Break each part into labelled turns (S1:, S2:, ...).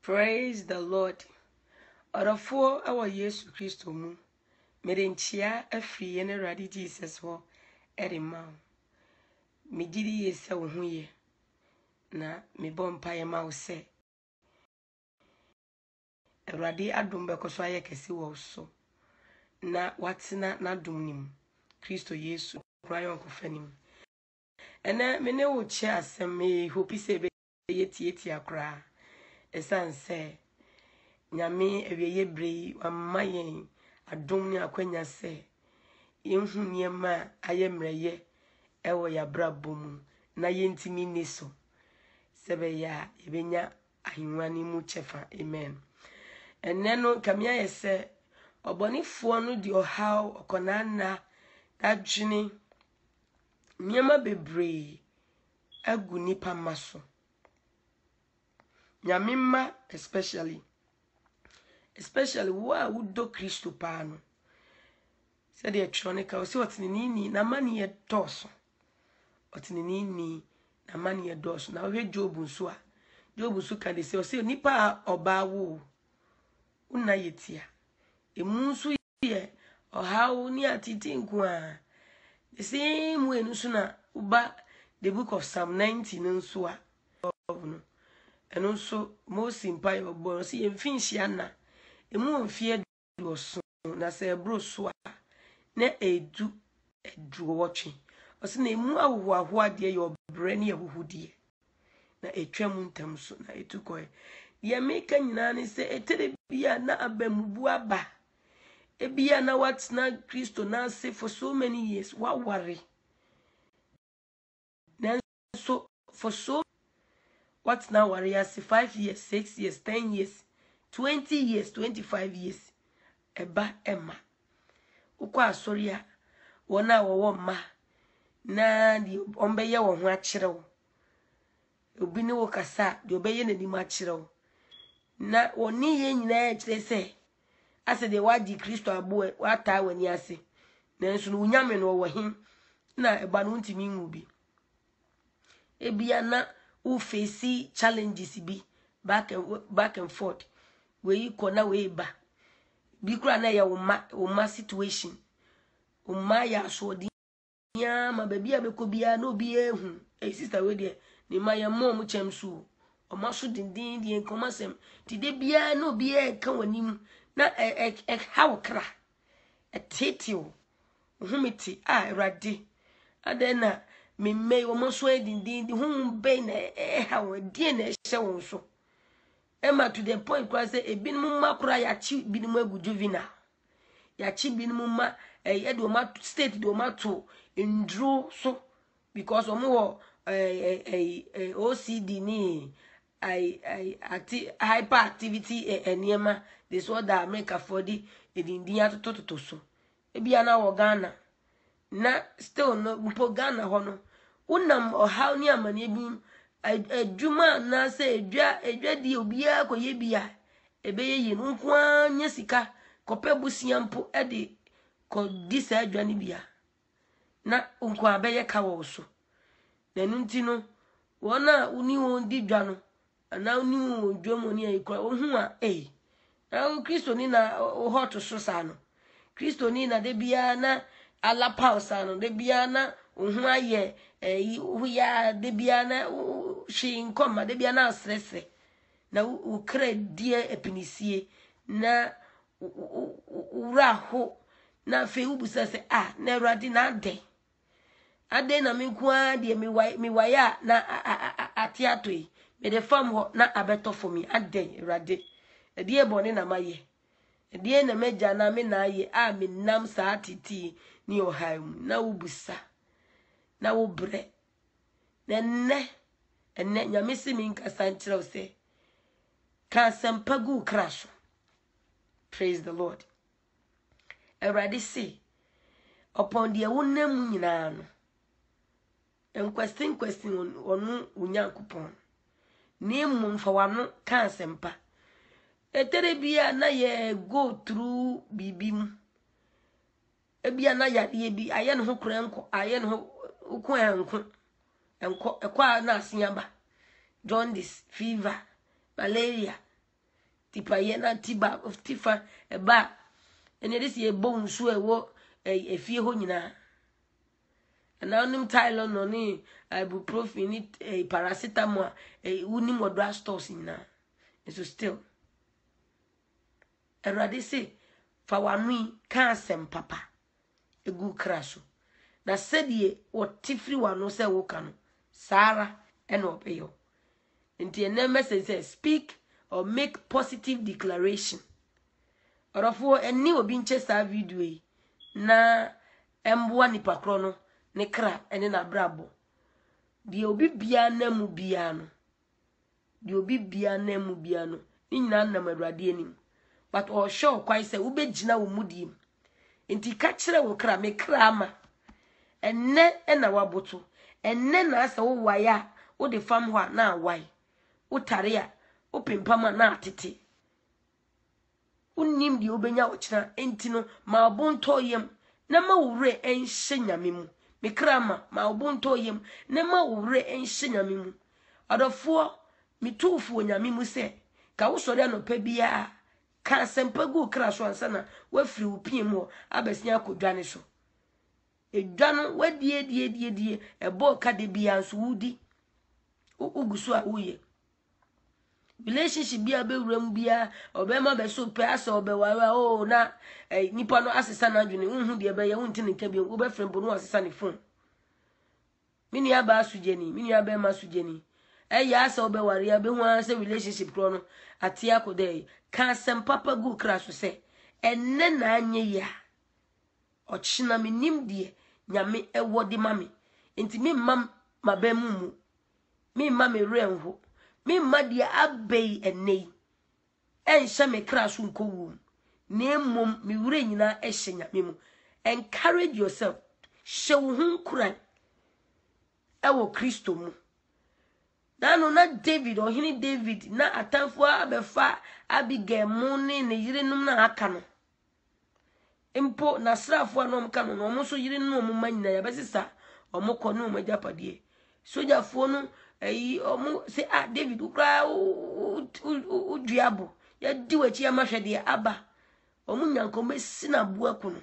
S1: Praise the Lord. Orafo awa Yesu Kristo mu. Merenchia afri ye ne Radi Jesus ho erima. Megidi yesa wo hu ye. Na me bompa ye ma wo se. Radi adum bekoso aye kesi wo so. Na watina na dum nim. Kristo Yesu krayon ko fanim. Ena me ne wo che asem me hopi se be yeti akra. Esan se nyame ewiye brei amma yen adom ne akwanya se yenhu niema ayemreye ewo ya brabom na yentimi neso sebe ya yebenya ahinwani mu chefa. Amen. Eneno kamia yese obonifo no di ohaw okonana dadwene niema bebrei agu nipa maso nyamimma especially wa udo Kristo pa no said the electronica o si otinini na mani e doso otinini na mani e doso na we Job nso ka de se o si nipa oba wo una yetia emu nso ye ohawo ni atiti nko a the same way nso na uba the book of Psalm 90 nso a no eno nso mo simpa yo bo si emfinhia na emu mfie doso na se bro so a na edu wotwe o se na emu awoho ade ye obre ne awohudie na etwam ntam so na etuko ye meka nyina ne se etere bia na abamubu aba ebia na watna Kristo na se for so many years wa worry na so for so what now warriors 5 years 6 years 10 years 20 years 25 years eba emma ukwa asoria wona wo ma na di ombeye wo ho akyerew obi ni wo kasa di obeye nanim akyerew na woni ye nyina akire se ase de wadi Kristo abo wata wani ase na nso no nyame no wo hin na eba no ntimi nwu bi ebia na who face challenges be back and forth we kona we ba bi kura na ya uma situation uma ya so di ya ma ba bia beko bia na obi ehu sister we de ni ma ya mom chemsu o ma so dindin di enkomasem ti de bia na obi e ka wanim na how kra etitio humiti Erade adena me may almost way in whom bane how a dear nation so. Emma to the point where I say a binmuma cry a cheap binmugu juvenile. Ya cheap binmuma a edoma state domato in drew so because of more a OCD ni hyperactivity and yema disorder make a for the India to so. Ebiana or Ghana. Na still no mpo Ghana hono unam ohaw ni amane bi adwuma na se edwa di obia koye bia ebeye yi nko anya sika kope busia mpo ede ko di sa adwa ni bia na nko abeye ka wo so na nunti no wona uni won di dwa no ana uni won dwomo ni ayikwa ohu a na Kristo ni na hot so sa no Kristo ni na de bia na ala pausa no de bia na ohu aye ya de bia na shi nkoma de bia na asrese na ukra die epinisie na uraho na fe ubusa se na Erade na ade na menkua de mi waya na atiatoi me de fam ho na abeto for me ade Erade de bone na maye de na meja na me na aye me nam sa atiti ni oham na ubusa na wobre na enne nyame se min kasa nkyerɛw se ka sempagu kraso. Praise the Lord. Erade se upon the wonam nyina no en question onu unyankopon ne mmom fa wano ka sempa etere bia na ye go through bibim ebia na yade bi aye no ho kura enko aye no ho enko na asiaba jaundice fever malaria tipa ye na tiba of tifa eba ene this ye bone so ewo efie ho nyina na onim Tylenol no ni ibuprofen ni paracetamol unim odra stores nyina so still erade say fa wanui ka asem papa egu kraso na sedie wotifri wano se wo ka no sara ene obeyo nti ene message say speak or make positive declaration orofo eni obi nche sa video yi na emboa nipa kro no ne kra ene na brabo die obi bia na mu bia no die obi bia na mu bia no ni nyina na madwade anim but or show kwai say wo begina wo mudim nti ka kire wo kra me kra ama enne na waboto enne na asa wo waya wo de fam ho na wai wo tare a wo pimpama na atete unnim di obenya wo kira enti no ma obonto yem na ma wure enhye nyame mu me kra ma obonto yem na ma wure enhye nyame mu adofo mitufo nyame mu se ka wo sori anopa bia ka sempagu kra so ansana wafiri upie mu abesia akodwane so edwano wadie ebo ka de bia so wudi ugusu a uye relationship bia be wuram bia obema be so pe asa obewara o na nipa no asesa na adwene unhu de be ye wonte ne ka bi wo be frem bo no asesa ne phone mini aba asujeni mini aba ma sujeni ya asa obewara ya be hu asa relationship kro no ate akode ka sem papa gu kra so se enne na anye ya ochina menim de nyame ewodi mame enti me mam mabemu mu me mam erenho me made abei enei enhye me kra so nkowu na mom me wure nyina ehye nyame mu encourage yourself show hun kuran ewo Kristo mu dano na David ohini David na atamfo abefa Abigail mu ne yirenum na aka no impo na srafo anom ka no omo so yirenum mu manyina ya besisa omo kọ no mo japade sojafo no omo se David ukra uduabo ya diwachi ya mahwede aba omo nyanko mesi na buaku no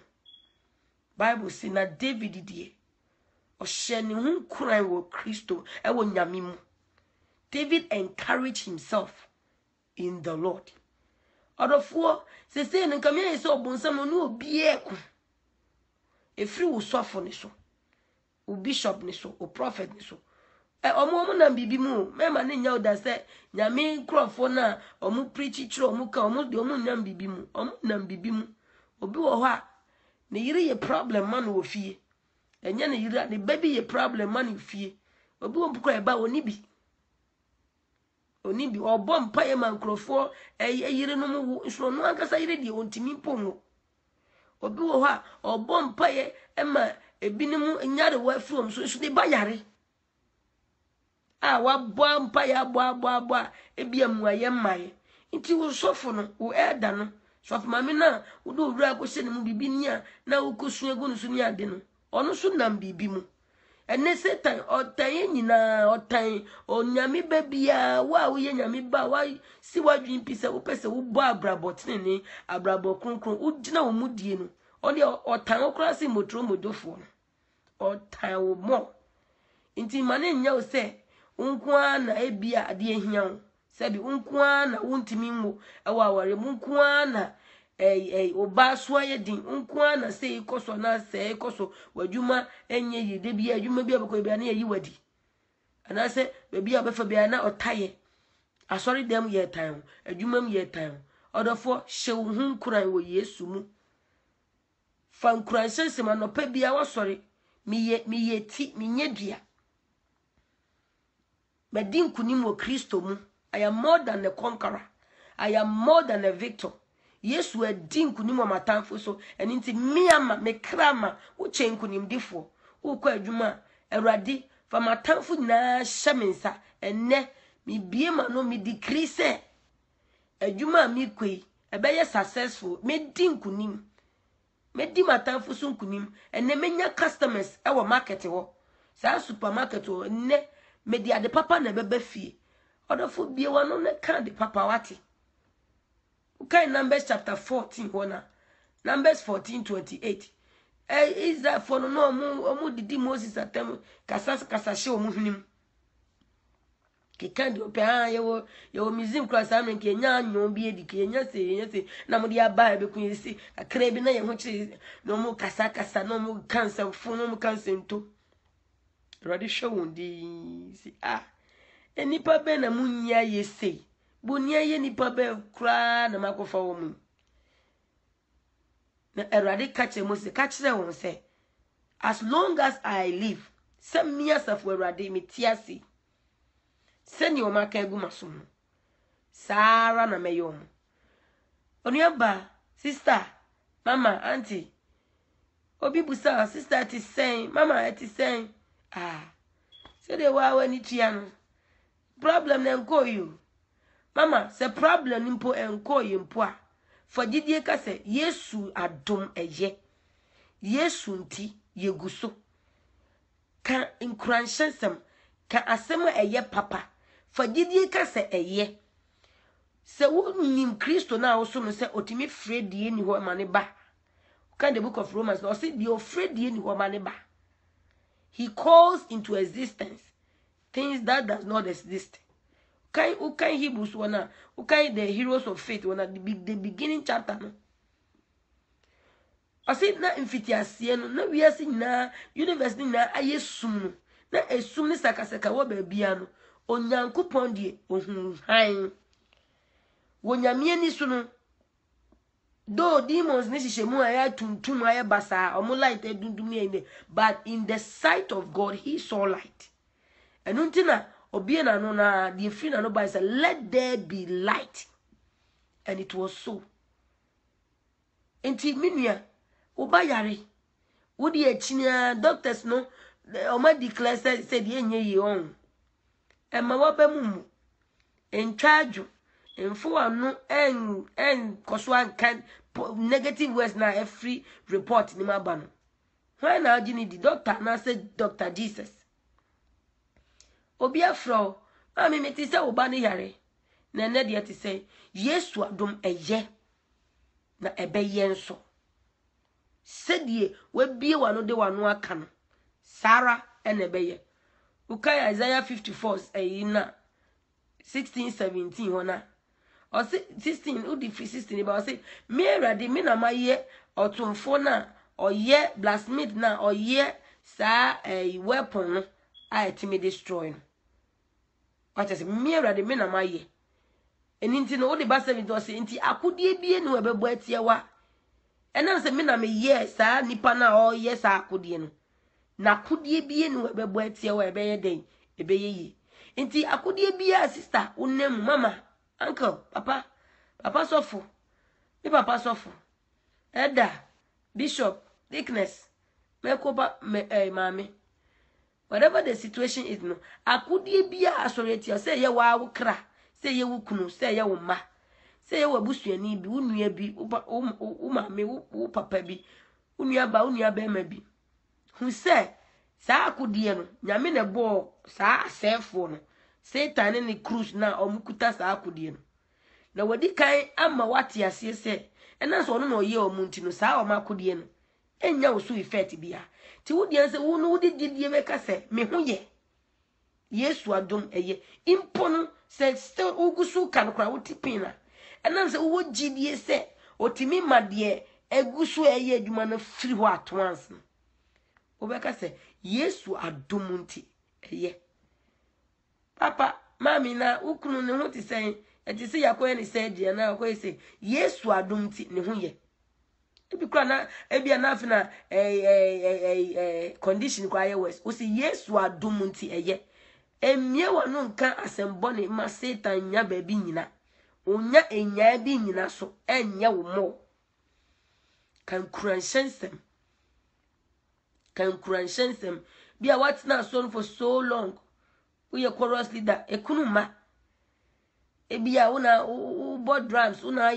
S1: Bible say na David die o hye ne hu kuran wo Kristo e wo nyame mu David encouraged himself in the Lord. Odofo se say nka me yin se obonsam no obi eku efri wo sofo ne so o bishop ne so o prophet ne so omo na bibi mu mema ne nya oda se nyame krofo na omo preach chiro omo ka omo de omo na bibi mu omo na bibi mu obi wo ho a ne yire ye problem man wo fie enye ne yire ne baby ye problem man fie obi wo mpukọ eba oni bi obom paye man krofo yire no mu so no ankasa yire de ontimi pomo obi wo ho a obom paye ema ebinim nyare wa from so de bayare wa bom paye abo ebia mu aye maye nti wo sofo no wo eda no sofo mame na wo do wura ko se ne mu bibi nia na wo kosu egu no so ni ade no ono so nam bibi mu ene Satan otan nyina otan onyame ba bia wa wo ye nyame ba wa si wadwin pise wo pese wo bo abrabotene ne abrabo kronkron wo gina wo mudie no oni otan okra si motro modofo no otan wo mo nti mane nya wo se unkoa na ebia ade ehia wo se bi unkoa na wontimi nwo ewa aware munkoa na oba so ayedin unkoa na se ikoso na se ikoso wadwuma enye yide bia adwuma bia beko bia na yi wadi ana se bia befa bia na otaye asori dem ye tan adwuma m ye tan odofo hyew hu kuran wo Yesu mu fan kuran sensema no pa bia wasori miye ti minyedua medin kunim wo Kristo mu. I am more than a conqueror. I am more than a victor. Yes, we are kunim wa matamfo so enti miama me krama wo chen kunim difo wo kwa adwuma Awurade fa matamfo na hyemensa enne mi biema no mi decrease adwuma mi kwei ebeye successful me din kunim me di matamfo so kunim enne menya customers e wo market ho sa supermarket ho enne me di ade papa na beba fie odofo bie wa no ne ka de papa wate Okay, Numbers chapter 14, Numbers 14:28. Is that for no omu didi Moses atem kasa she omu hwenim. Ke kandi ope yo museum class amen ke nya anyo bi edi ke nya se na mo dia ba be kun si akra bi na ye ho kire no mu kasa no mu cancer fu no mu cancer nto. Radi show ndi si enipa be na munya yese bunya ye nipa be kra na makofa wo mu na erade kache Moses kache won say as long as I live some years of erade metiasi send your mark egu masom Sarah na meyom oniaba sister mama auntie obi busa sister ti saying mama ti saying say they wa wani tia no problem na nko you mama say problem nimpo enko yimpo a for didie ka say Yesu adom eye Yesu nti yeguso ka nkranshensem ka asem eye papa for didie ka say eye se wo nim Kristo na wo so no say otimi fredi ni ho mane ba kan the book of Romans no say the fredi ni ho mane ba. He calls into existence things that does not exist. Ukai Hebrews wana, ukai the heroes of faith wana the beginning chapter no. Ase na mfitiasie no na wiase na university na ayesum no na esum ni sakasaka wo ba bia no onyankopon die ohun han wonyamie ni so no do demons ni shishemu aya tuntum aya basa omo light edundum ni ene but in the sight of God he saw light enuntina obie na no na the free na no by say let there be light and it was so enti minua oba yare wodi achinia doctors no oma declare said enye ye on ema woba mumu entwaju enfo anu en koswa kan negative words na every report ni maba no why na agini the doctor na say Dr. Jesus obi afro mami meti say oba ne yare na ne de ti say Yesu adom eye na ebeye nso sedie we bie wano de wano aka no Sarah enebeye ukai Isaiah 54 na 16-17 hona o 16 udi 16 ba o say me erade me na maye otumfo na oye blacksmith na oye sa weapon no a etimi destroy no what is me erade me na maye eninti no udi ba 7 do say nti akodie bie no ebebo atie wa enam se me na me ye sa nipa na oye sa akodie no na akodie bie no ebebo atie wa ebeye den ebeye yi nti akodie bie sister unem mama uncle papa sofo me papa sofo elder bishop deaconess mekoba mami whatever the situation is no akodie bia asoreti say ye wa wukra say ye wukunu say ye wo ma say ye wabusuani bi unua bi wo mami wo papa bi unua ba unua ba ma bi hu say sa akodie no nyame ne bo sa asefo no Satan ni cruise na omukuta sa akodie no na wadi kan ama wate ase se ena so no no ye omunti no sa o makodie no enya wo so effect bia ti wodi anse wo no wodi gidie be ka se me ho ye Yesu adom eye impo no se still ugusu kan kra woti pina ena se wo gidie se otimi made egusu eye adwuma no firi ho at once no wo be ka se Yesu adom nti eye papa mami na ukunu ne ho ti sen eti se yakoye ni se dia na yakoye se Yesu adom ti ne ho ye ebi kra na ebia na afina condition kwa ye west o se Yesu adom nti eye emie wonu nka asembo ne ma Satan nya ba bi nyina onya enya bi nyina so enya wo mo kan kuransensem bia what na so for so long we a chorus leader ekunuma ebia una board drums una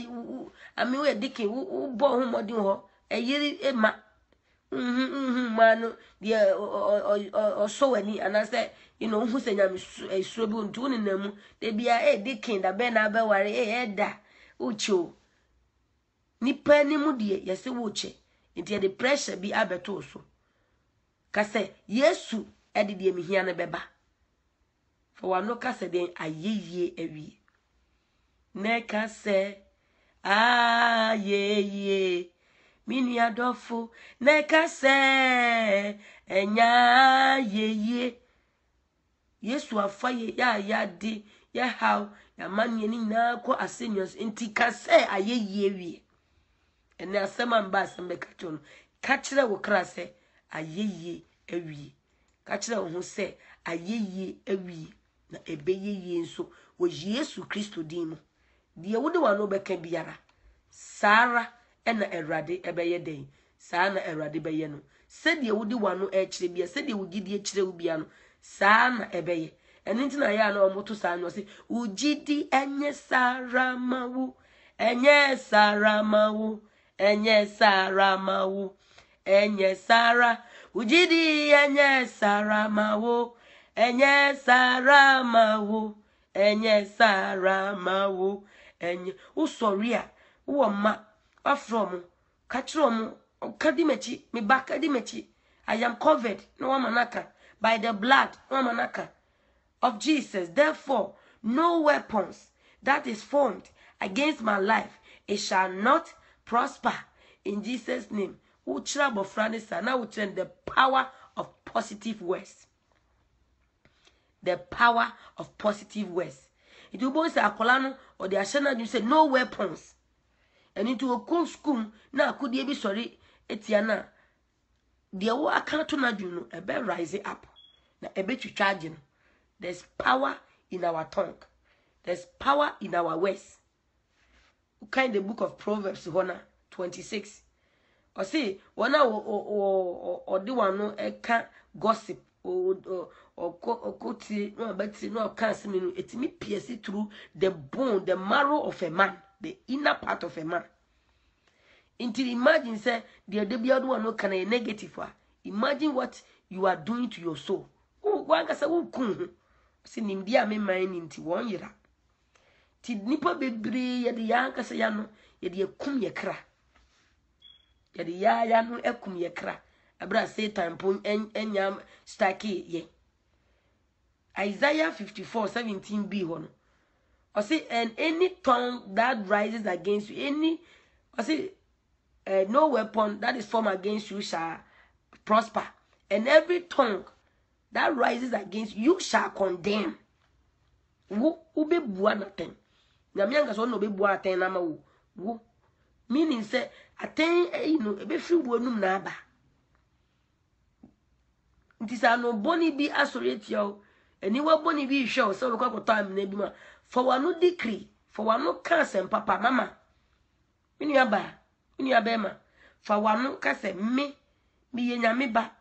S1: ami we dike u bo hu modin ho eyiri ema manu dia o so wani and I say you know who say nyam esuro bi untu ni namu de bia dike da be na be ware da ucho nipa ni mu de yesi wo che nti the pressure bi abeto so ka se Yesu ede de mihia ne beba for wano ka se den ayeye awie ne ka se ayeye mini adofo ne ka se enya yeye Yesu afaye ya di ya how ya manye ni na ko aseniors nti ka se ayeye wie ene asema mba asembe ka chono ka kire wo kra se ayeye awie ka kire wo ho se ayeye awie na ebeyeye nso wo Yesu Kristo din mu de wode wano beka biara sara ena erade ebeye den saa na erade beye no se de wode wano e kire bia se de wugidi e kire wo bia no saa na ebeye eni ntina ya na omoto saa no se ugidi enye sara mawu enye sara mawu enye sara mawu enye sara ugidi enye sara mawu enye sara mawu enye sara mawu enye usori a wo ma afrom ka kiro mu kadimechi me ba kadimechi I am covered no manaka by the blood no manaka of Jesus. Therefore no weapons that is formed against my life, it shall not prosper in Jesus name. Uchra bofrani sana uchen the power of positive words. The power of positive words. It will both say akolano or the ashana you say no weapons. And into a cool school na could ye be sorry etiana. The wo account na juno a be rising up. Na a bit charging. There's power in our tongue. There's power in our words. Kind the book of Proverbs 26. Or say wana or the one no gossip or koti no beti no cancer me it me pierce through the bone, the marrow of a man, the inner part of a man. Until imagine say the other one no can a negative one. Imagine what you are doing to your soul. Oh, one can say kun si nimdia me mind into 1 year. Ti nipa bebre ye de yanka say ya no ye de kum ye kra. Ye de ya no ekum ye kra. Abra Satan pon enyam staki ye. Isaiah 54:17b hono. Or say and any tongue that rises against you, any or say no weapon that is formed against you shall prosper, and every tongue that rises against you shall condemn. Wo be bua naten. Na mianga so no be bua aten na ma wo. Meaning say aten e be free wonum na aba. Ntisa no boni bi asoreti yo. Eni wa boni bi hwe so be kwakoto am na bi ma. For wano decree, for wano cancel papa mama. Mini aba ma. For wano kase me ye nyame ba.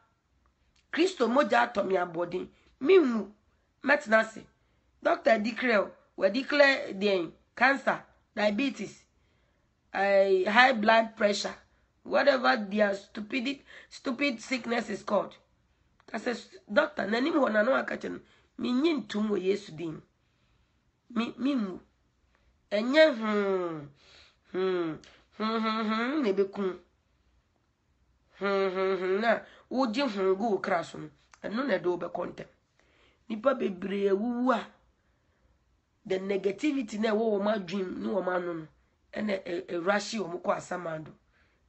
S1: Kristo moja atomi abodin. Mi mu metnase. Doctor declare we declare the cancer, diabetes, high blood pressure, whatever their stupid sickness is called. Kase doctor nani mo na no akache no mi nyintum wo Yesu din. Mi mu enye nebekun na woji hungu kraso no eno na do be content nipa bebre wuwu a the negativity na wo ma dream ni wo ma no ene rashi wo mko asamando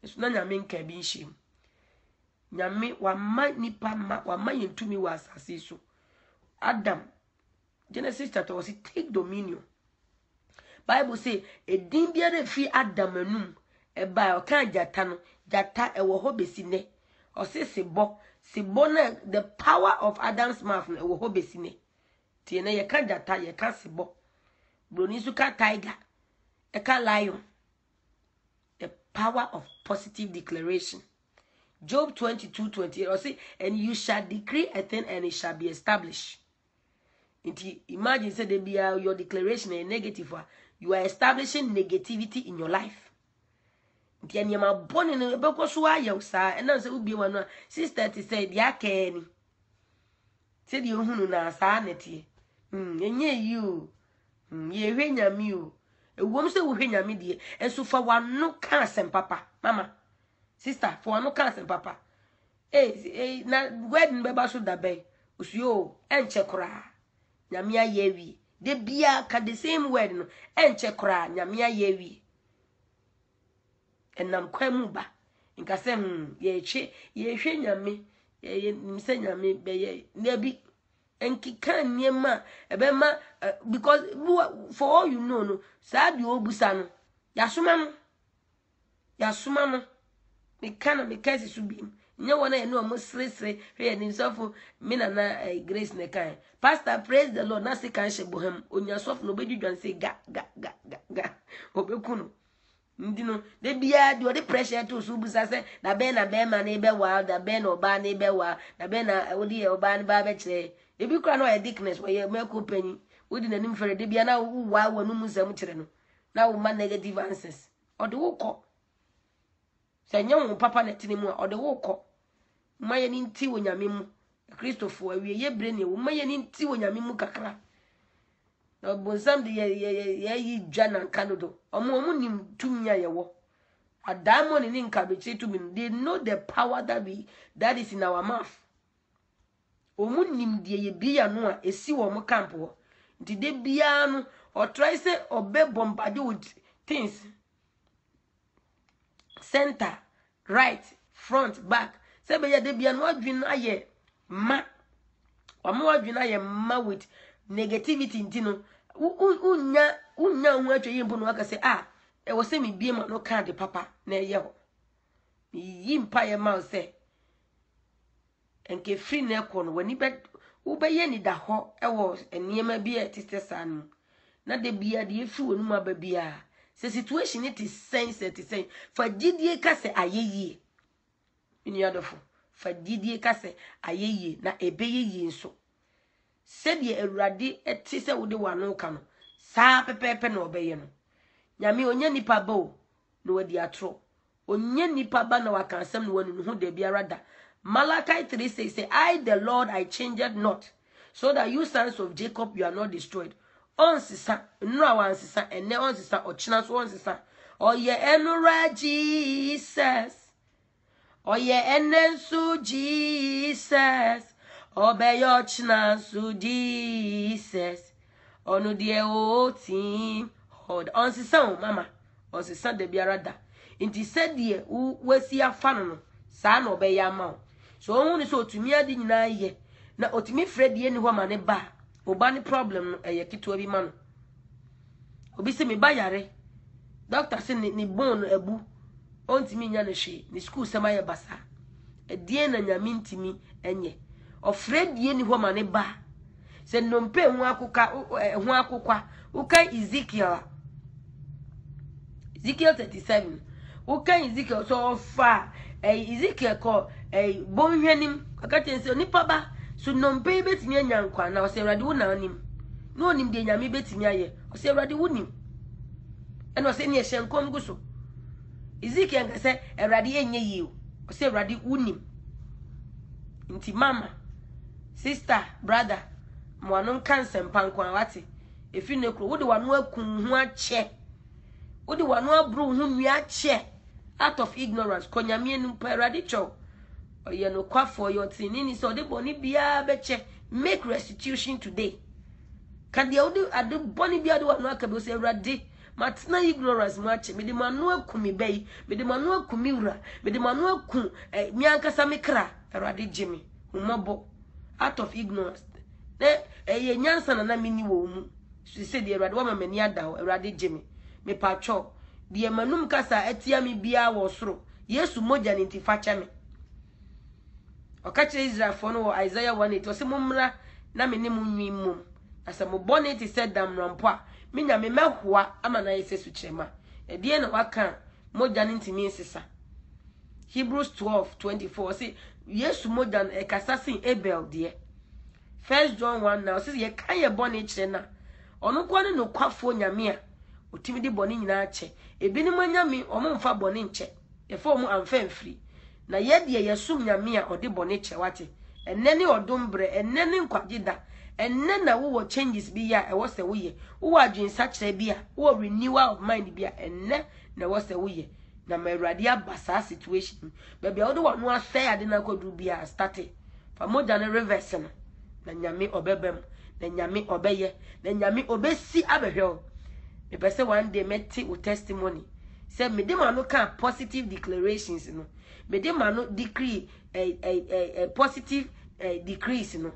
S1: eso na nyame nka bi nhim nyame wa ma nipa ma wa ma yentumi wa asase so Adam Genesis chapter was take dominion. Bible say a din biara fi Adam anum e ba o kan jata no jata e wo ho besine o se sebo na the power of Adam's mouth e wo ho besine tie na ye kan jata ye kan sebo broni su ka tiger e ka lion. The power of positive declaration. Job 22:28 or say and you shall decree a thing and it shall be established. Imagine say there be your declaration a negative one. You are establishing negativity in your life. And you are born in a because why you say and now say will be one sister to say dia kenny. Said you na sanity. Enye you. Ye hwenya mi o. ewom se wo hwe nyame die enso fa wano ka asem papa mama sister fa wano ka asem papa na wedding beba so da ben usuo enche kora nyame ayewi de bia ka the same word no enche kora nyame ayewi enam kwamu ba nka se ye hwe nyame ye nimse nyame be ye na bi enkika niema ebema because for all you know no sabi obusa no yasoma no me kana me kasi subim nya wona ye no mo sresre hwe ni sofo me na grace ne kan pastor praise the lord na se kan she bohem onya sofo no bedudwan se ga obekuno ndino de bia de odi pressure to so busa se na be ma na ebe wa da be na oba na ebe wa na be na odi e oba na ba be kire ebi kura no ye dickness we make open odi na nim fere de bia na wa wanu mu nsam kire no na wo ma negative answers odi wo ko se nyam papa na tini mu odi wo ko maye ni nti wo nyame mu Christopher awie ye bre ne wo maye ni nti wo nyame mu kakra na bonsam de ye dwana kanodo omo nim tumnya ye wo adamo ni nka be che tumi they know the power that is in our mouth omo nim de ye bia no a esi wo mo camp wo nti de bia no o try say obe bombard with things center right front back say be ye de bia no adwin aye ma omo adwin aye ma with negativity ntino unya hu atwe yimbo no aka say e wo se me bie ma no card papa na ye ho mi yimpa ye ma say enke free na ko no wani be wo be ye ni da ho e wo eniema bi e titesan na de bia de efi wonu ma ba bia se situation it is sense for didie ka se ayeye ini adofo for didie ka se ayeye na ebeyeye nso said ye erade eti se wode wano ka no saa pepepe na obeye no nyame onya nipa ba o no wadi atro onya nipa ba na waka asem no wanu hu de bia rada Malachi 3:6 say I the Lord I changed not so that you sons of Jacob you are not destroyed onsisa no awansisa ene onsisa ochina so onsisa oye enura Jesus oye enensu Jesus obeyo china su Jesus onu die o team hold on sisa mama on sisa de biarada inti said die wasi afa no sa na obeya ma so ohun ni so otumi adi nyina ye na otumi fred ye ni ho ma ne ba oba ni problem no eye kito bi ma no obi se me ba yare doctor se ni bone ebu ontimi nya na hwe ni school se ma ye basa edie na nyame ntimi enye ofredie ni ho ma ne ba se nompe hu akokwa uka Ezekiel 37 uka Ezekiel so fa Ezekiel ko bonhwanim akatense onipa ba so nompe betimi anya nkwa na o se Awurade wo na onim no onim de nyame betimi aye o se Awurade wo nim eno se ne ehyenkom gu so Ezekiel ngase Awurade enye yi o se Awurade wo nim nti mama sister brother mwanon kansen pankwan wate efi ne kro wode wano akun hu ache wode wano abru hu nwi ache out of ignorance konyame enu parade cho oye no kwafo yo tinini so de boni bia beche make restitution today kan dia wode ade boni bia de wano akabe so Awurade matna ignorance mu ache me de mano akumi bei me de mano akumi wura me de mano akun mi ankasa me kra Awurade jimi umabo out of ignorance ye nyansa na mini wo mu so se de Awurade wa mamani ada Awurade jimi me pacho de manum kasa atia me bia wo soro Yesu moja ni ntifacha me okache Israel fo no Isaiah 1:8 o se momra na me ne munwi mum asa mo bonnet said dam rampo a me nya me mehoa ama na yese su kirema e de na waka moja ni ntimi nsesa Hebrews 12:24 say Yesu moja e kasa sin Abel de 1 John 1 now says ye kan ye bone kire na ono kwa ne no kwafo nyame a otimi de bone nyina ache ebinim anyame omo mfa bone nche e fo mu amfa mfiri na ye de ye sum nyame a ode bone che wate enne ne odom bre enne ne nkwagida enne na wo changes bi ya e wo se wo ye wo adwen sakire bi a wo renewal of mind bi a enne na wo se wo ye na ma Awurade abasa situation baby wo do wo no asɛ ade na kodru bi a start fa moja na reverse no na nyame obebem na nyame obeye na nyame obesi abehwe me pese one day meti wo testimony say me de ma no kan positive declarations no me de ma no decree a positive decrease no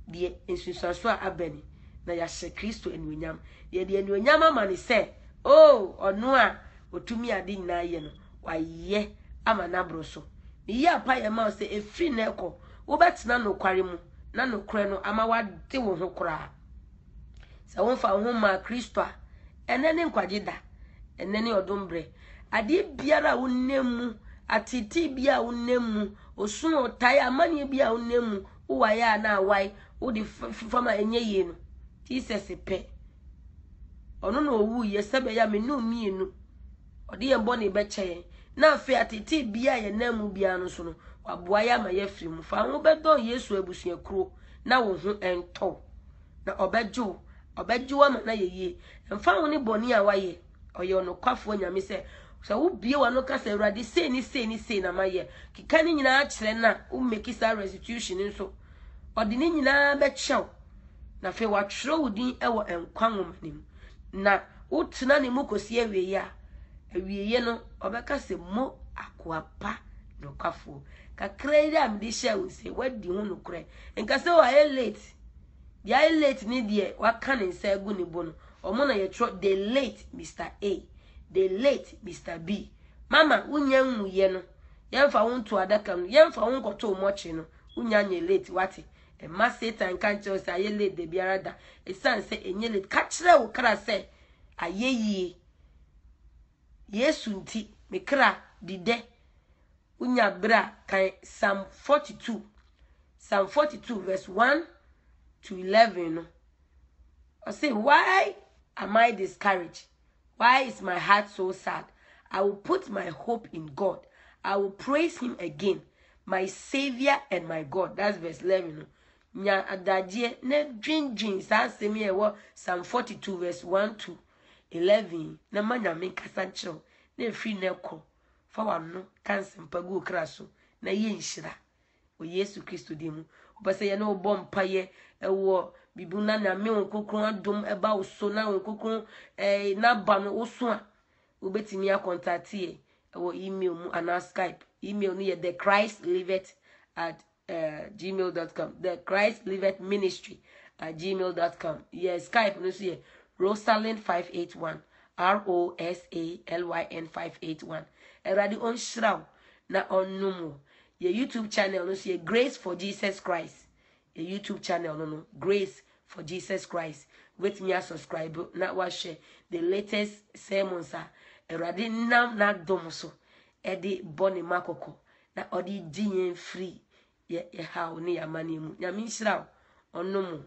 S1: de ensusanso a abeni na ya hye Kristo enuonyam de enuonyam ama ne say oh ono a otumi ade nyina ye no waye ama na broso me yi apa ye ma say efri na ekọ wo betena no kware mu na no kore no ama wade wo ho kora sa won fa wo ma Kristo a enene nkwaje da enene odombre ade biara wonnemu atiti bia wonnemu osun otai amane bia wonnemu wo ya na awai wo de fama enye ye no Jesus pe ono no owu ye sebe ya me no mienu ode ye bone be che na afi atiti bia ye namu bia no so no waboa ya ma ye firi mu fa ho bedo Yesu abusua kuro na wo ho ento na obeju ama na ye mfa ho ne boni a waye oye ono kwafo nyame se wo bie wa no kasa Awurade sei ni na maye kika ni nyina akire na wo make sa restitution nso ode ni nyina be chew na fe wa twere wudin ewo enkwa ngomanim na utuna ne mukosi awieye no obeka se mo akoapa no kwafo kakra ide am de share we say wadi hu no kure nka se wa late dia late ni de waka ne nsa gu ne bo no omo na ye tro the late Mr. A the late Mr. B mama unya nwuye no yemfa wonto adaka no yemfa wonkoto mochi no unya nye late wati e ma Satan kan cho say aye late de biara da e san say enye late ka kire wo kra say aye Yesu nti me kra dide unya bra kan Psalm 42 verse 1 to 11 no I say why am I discouraged? Why is my heart so sad? I will put my hope in God. I will praise him again, my Savior and my God. That's verse 11. Nya adagye ne dwindwin sa asemi ewo Psalm 42 verse 1 to 11. Na manya me kasa nkyerɛw na free na ekɔ fa wano kanse mpagu kraso na ye nhyira o Yesu Kristo dimu. Obase ye no bɔ mpaye ewo bibuna na me onkokron adom eba oso na onkokron na ba no oso a obetimi a contact ye ewo email mu ana Skype email ni ye thechristlivet@gmail.com thechristlivetministry@gmail.com yes Skype no so ye Rosalind581 ROSALYN 581 eradi on shraw na onnumu ye YouTube channel no so ye Grace for Jesus Christ a YouTube channel no Grace for Jesus Christ with me subscribe na wa share the latest sermons erade nam na dom so e de boni makoko na odi diyen free ye ha oni amane mu nyame nhyira onno mu